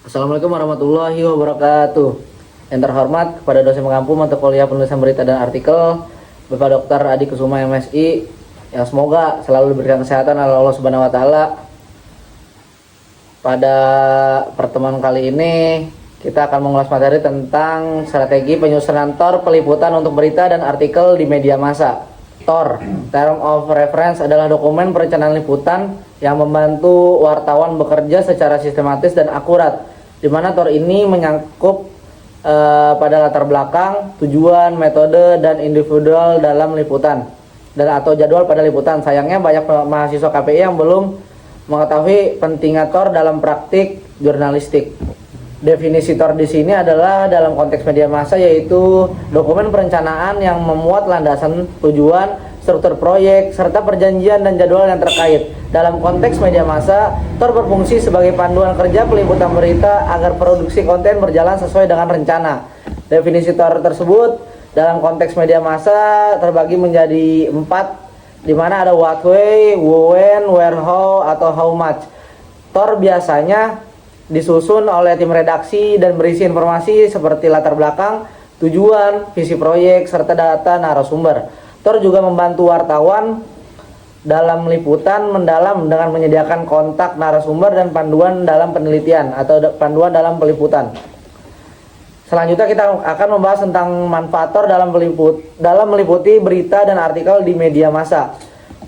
Assalamualaikum warahmatullahi wabarakatuh. Yang terhormat kepada dosen pengampu mata kuliah penulisan berita dan artikel, Bapak Dr. Adi Kusuma MSI, yang semoga selalu diberikan kesehatan oleh Allah Subhanahu wa taala. Pada pertemuan kali ini kita akan mengulas materi tentang strategi penyusunan TOR peliputan untuk berita dan artikel di media massa. TOR, Term of Reference, adalah dokumen perencanaan liputan yang membantu wartawan bekerja secara sistematis dan akurat, di mana TOR ini menyangkut pada latar belakang, tujuan, metode, dan individual dalam liputan dan atau jadwal pada liputan. Sayangnya banyak mahasiswa KPI yang belum mengetahui pentingnya TOR dalam praktik jurnalistik. Definisi TOR di sini adalah dalam konteks media massa, yaitu dokumen perencanaan yang memuat landasan, tujuan, struktur proyek, serta perjanjian dan jadwal yang terkait. Dalam konteks media massa, TOR berfungsi sebagai panduan kerja peliputan berita agar produksi konten berjalan sesuai dengan rencana. Definisi TOR tersebut dalam konteks media massa terbagi menjadi 4, di mana ada what, way, when, where, how, atau how much. TOR biasanya disusun oleh tim redaksi dan berisi informasi seperti latar belakang, tujuan, visi proyek, serta data narasumber. TOR juga membantu wartawan dalam liputan mendalam dengan menyediakan kontak narasumber dan panduan dalam penelitian atau panduan dalam peliputan. Selanjutnya kita akan membahas tentang manfaat TOR dalam meliputi berita dan artikel di media massa.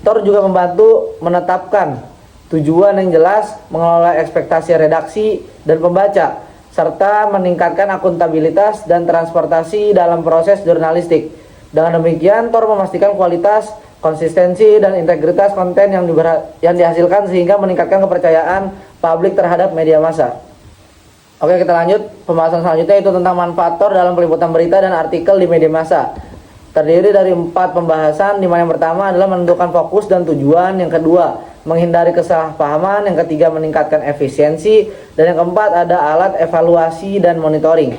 TOR juga membantu menetapkan tujuan yang jelas, mengelola ekspektasi redaksi dan pembaca, serta meningkatkan akuntabilitas dan transportasi dalam proses jurnalistik. Dengan demikian, TOR memastikan kualitas, konsistensi, dan integritas konten yang dihasilkan sehingga meningkatkan kepercayaan publik terhadap media massa. Oke, kita lanjut. Pembahasan selanjutnya itu tentang manfaat TOR dalam peliputan berita dan artikel di media massa. Terdiri dari 4 pembahasan, di mana yang pertama adalah menentukan fokus dan tujuan, yang kedua menghindari kesalahpahaman, yang ketiga meningkatkan efisiensi, dan yang keempat ada alat evaluasi dan monitoring.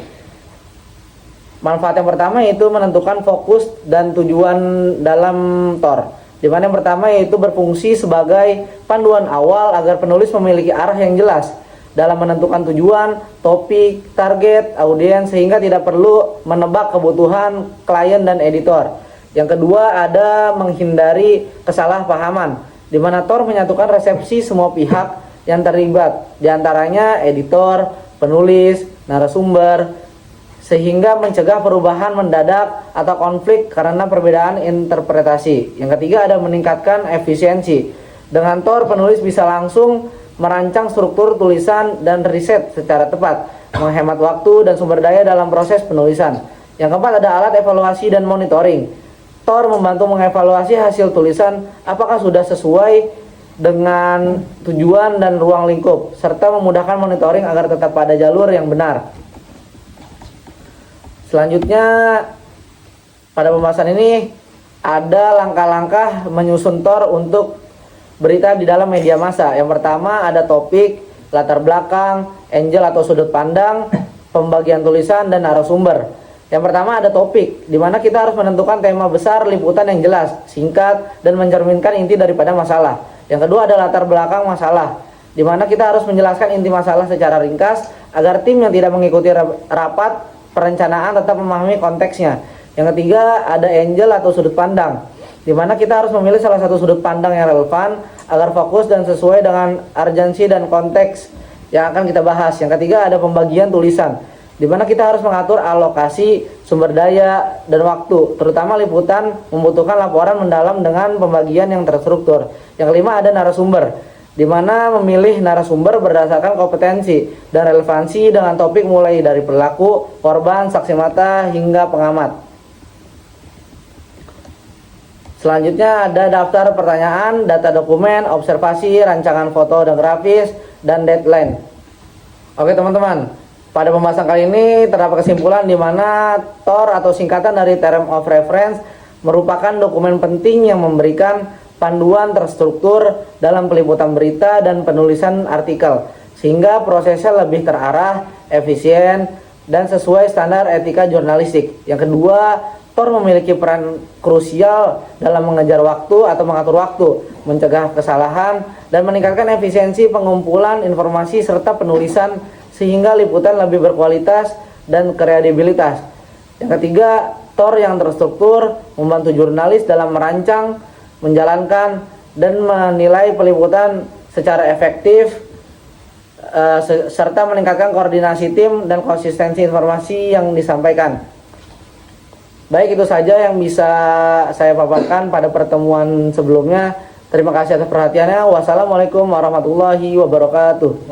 Manfaat yang pertama yaitu menentukan fokus dan tujuan dalam TOR, di mana yang pertama yaitu berfungsi sebagai panduan awal agar penulis memiliki arah yang jelas dalam menentukan tujuan, topik, target, audiens, sehingga tidak perlu menebak kebutuhan klien dan editor. Yang kedua ada menghindari kesalahpahaman, di mana TOR menyatukan resepsi semua pihak yang terlibat, diantaranya editor, penulis, narasumber, sehingga mencegah perubahan mendadak atau konflik karena perbedaan interpretasi. Yang ketiga ada meningkatkan efisiensi. Dengan TOR penulis bisa langsung merancang struktur tulisan dan riset secara tepat, menghemat waktu dan sumber daya dalam proses penulisan. Yang keempat ada alat evaluasi dan monitoring. TOR membantu mengevaluasi hasil tulisan apakah sudah sesuai dengan tujuan dan ruang lingkup, serta memudahkan monitoring agar tetap pada jalur yang benar. Selanjutnya pada pembahasan ini ada langkah-langkah menyusun TOR untuk berita di dalam media massa. Yang pertama ada topik, latar belakang, angle atau sudut pandang, pembagian tulisan, dan narasumber. Yang pertama ada topik, di mana kita harus menentukan tema besar liputan yang jelas, singkat, dan mencerminkan inti daripada masalah. Yang kedua ada latar belakang masalah, di mana kita harus menjelaskan inti masalah secara ringkas agar tim yang tidak mengikuti rapat perencanaan tetap memahami konteksnya. Yang ketiga ada angle atau sudut pandang, di mana kita harus memilih salah satu sudut pandang yang relevan agar fokus dan sesuai dengan urgensi dan konteks yang akan kita bahas. Yang ketiga ada pembagian tulisan, di mana kita harus mengatur alokasi sumber daya dan waktu, terutama liputan membutuhkan laporan mendalam dengan pembagian yang terstruktur. Yang kelima ada narasumber, di mana memilih narasumber berdasarkan kompetensi dan relevansi dengan topik mulai dari pelaku, korban, saksi mata, hingga pengamat. Selanjutnya ada daftar pertanyaan, data dokumen, observasi, rancangan foto dan grafis, dan deadline. Oke teman-teman, pada pembahasan kali ini terdapat kesimpulan di mana TOR atau singkatan dari Term of Reference merupakan dokumen penting yang memberikan panduan terstruktur dalam peliputan berita dan penulisan artikel, sehingga prosesnya lebih terarah, efisien, dan sesuai standar etika jurnalistik. Yang kedua, TOR memiliki peran krusial dalam mengejar waktu atau mengatur waktu, mencegah kesalahan, dan meningkatkan efisiensi pengumpulan informasi serta penulisan sehingga liputan lebih berkualitas dan kredibilitas. Yang ketiga, TOR yang terstruktur membantu jurnalis dalam merancang, menjalankan, dan menilai peliputan secara efektif, serta meningkatkan koordinasi tim dan konsistensi informasi yang disampaikan. Baik, itu saja yang bisa saya paparkan pada pertemuan sebelumnya. Terima kasih atas perhatiannya. Wassalamualaikum warahmatullahi wabarakatuh.